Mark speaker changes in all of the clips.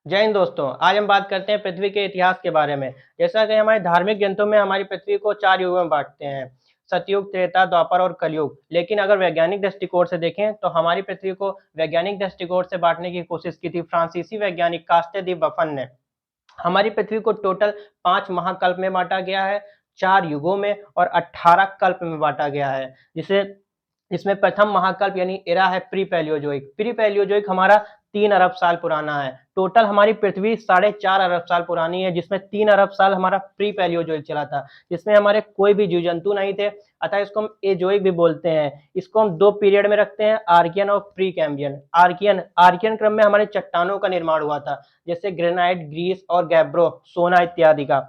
Speaker 1: जय हिंद दोस्तों। आज हम बात करते हैं पृथ्वी के इतिहास के बारे में। जैसा कि हमारे धार्मिक ग्रंथों में हमारी पृथ्वी को 4 युगों में बाँटते हैं, सतयुग, त्रेता, द्वापर और कलयुग। लेकिन अगर वैज्ञानिक दृष्टिकोण से देखें तो हमारी पृथ्वी को वैज्ञानिक दृष्टिकोण से बाँटने की कोशिश की थी फ्रांसीसी वैज्ञानिक कास्टे दी बफन ने। हमारी पृथ्वी को टोटल 5 महाकल्प में बाँटा गया है, 4 युगों में और 18 कल्प में बाँटा गया है। जिसे इसमें प्रथम महाकल्प यानी एरा है प्री पैलियोजोइक। प्री पैलियोजोइक हमारा 3 अरब साल पुराना है। टोटल हमारी पृथ्वी 4.5 अरब साल पुरानी है, जिसमें 3 अरब साल हमारा प्री पैलियोजोइक चला था, जिसमें हमारे कोई भी जीव जंतु नहीं थे। अतः इसको हम एजोइक भी बोलते हैं। इसको हम 2 पीरियड में रखते हैं, आर्कियन और प्री कैम्ब्रियन। आर्कियन क्रम में हमारे चट्टानों का निर्माण हुआ था, जैसे ग्रेनाइट, ग्रीस और गैब्रो, सोना इत्यादि का।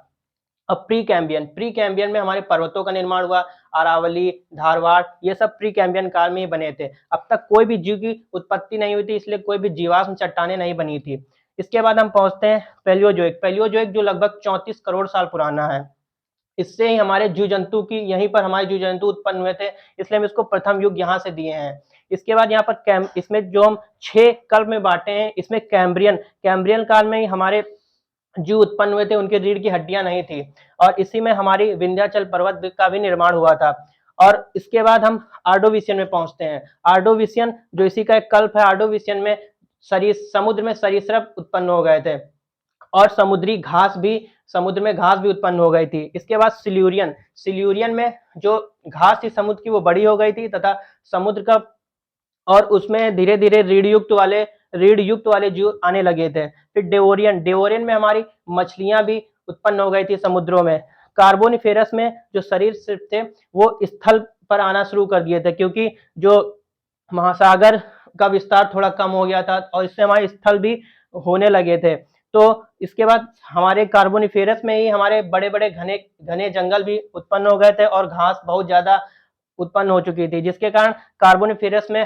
Speaker 1: अब प्री कैम्बियन में हमारे पर्वतों का निर्माण हुआ, अरावली, धारवाड़, ये सब प्री कैम्बियन काल में ही बने थे। अब तक कोई भी जीव की उत्पत्ति नहीं हुई थी, इसलिए कोई भी जीवाश्म चट्टानें नहीं बनी थी। इसके बाद हम पहुंचते हैं पैलियोजोइक। पैलियोजोइक जो लगभग 34 करोड़ साल पुराना है। इससे ही हमारे जीव जंतु की यहीं पर हमारे जीव जंतु उत्पन्न हुए थे, इसलिए हम इसको प्रथम युग यहाँ से दिए हैं। इसके बाद यहाँ पर इसमें जो हम 6 कल्प में बांटे हैं, इसमें कैम्ब्रियन काल में ही हमारे जीव उत्पन्न हुए थे, उनके रीढ़ की हड्डियां नहीं थी और इसी में हमारी विंध्याचल पर्वत का भी निर्माण हुआ था। और इसके बाद हम आर्डोविशियन में पहुंचते हैं। आर्डोविशियन जो इसी का एक कल्प है। आर्डोविशियन में समुद्र में सरीसृप उत्पन्न हो गए थे और समुद्र में घास भी उत्पन्न हो गई थी। इसके बाद सिल्यूरियन में जो घास थी समुद्र की वो बड़ी हो गई थी तथा समुद्र का और उसमें धीरे धीरे रीढ़ युक्त वाले जीव आने लगे थे। फिर डेवोरियन में हमारी मछलियां भी उत्पन्न हो गई थी समुद्रों में। कार्बोनिफेरस में जो शरीर सिर्फ थे वो स्थल पर आना शुरू कर दिए थे, क्योंकि जो महासागर का विस्तार थोड़ा कम हो गया था और इससे हमारे स्थल भी होने लगे थे। तो इसके बाद हमारे कार्बोनिफेरस में ही हमारे बड़े बड़े घने घने जंगल भी उत्पन्न हो गए थे और घास बहुत ज्यादा उत्पन्न हो चुकी थी, जिसके कारण कार्बोनिफेरस में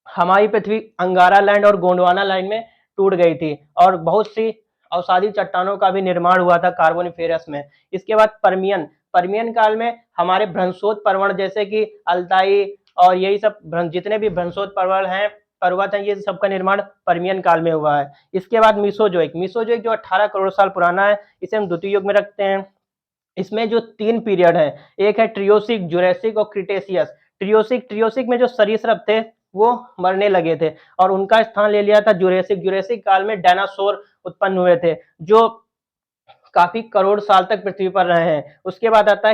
Speaker 1: हमारी पृथ्वी अंगारा लैंड और गोंडवाना लैंड में टूट गई थी और बहुत सी अवसादी चट्टानों का भी निर्माण हुआ था कार्बोनिफेरस में। इसके बाद पर्मियन काल में हमारे भ्रंशोत पर्वत जैसे कि अल्ताई और यही सब जितने भी भ्रंशोत पर्वत हैं, ये सबका निर्माण पर्मियन काल में हुआ है। इसके बाद मिसोजोइक जो 18 करोड़ साल पुराना है, इसे हम द्वितीय युग में रखते हैं। इसमें जो 3 पीरियड है, एक है ट्रियोसिक, जुरेसिक और क्रिटेशियस। ट्रियोसिक में जो सरीसृप थे वो मरने लगे थे और उनका स्थान ले लिया था जुरेसिक काल में डायनासोर उत्पन्न हुए थे, जो काफी करोड़ साल तक पृथ्वी पर रहे हैं। उसके बाद आता है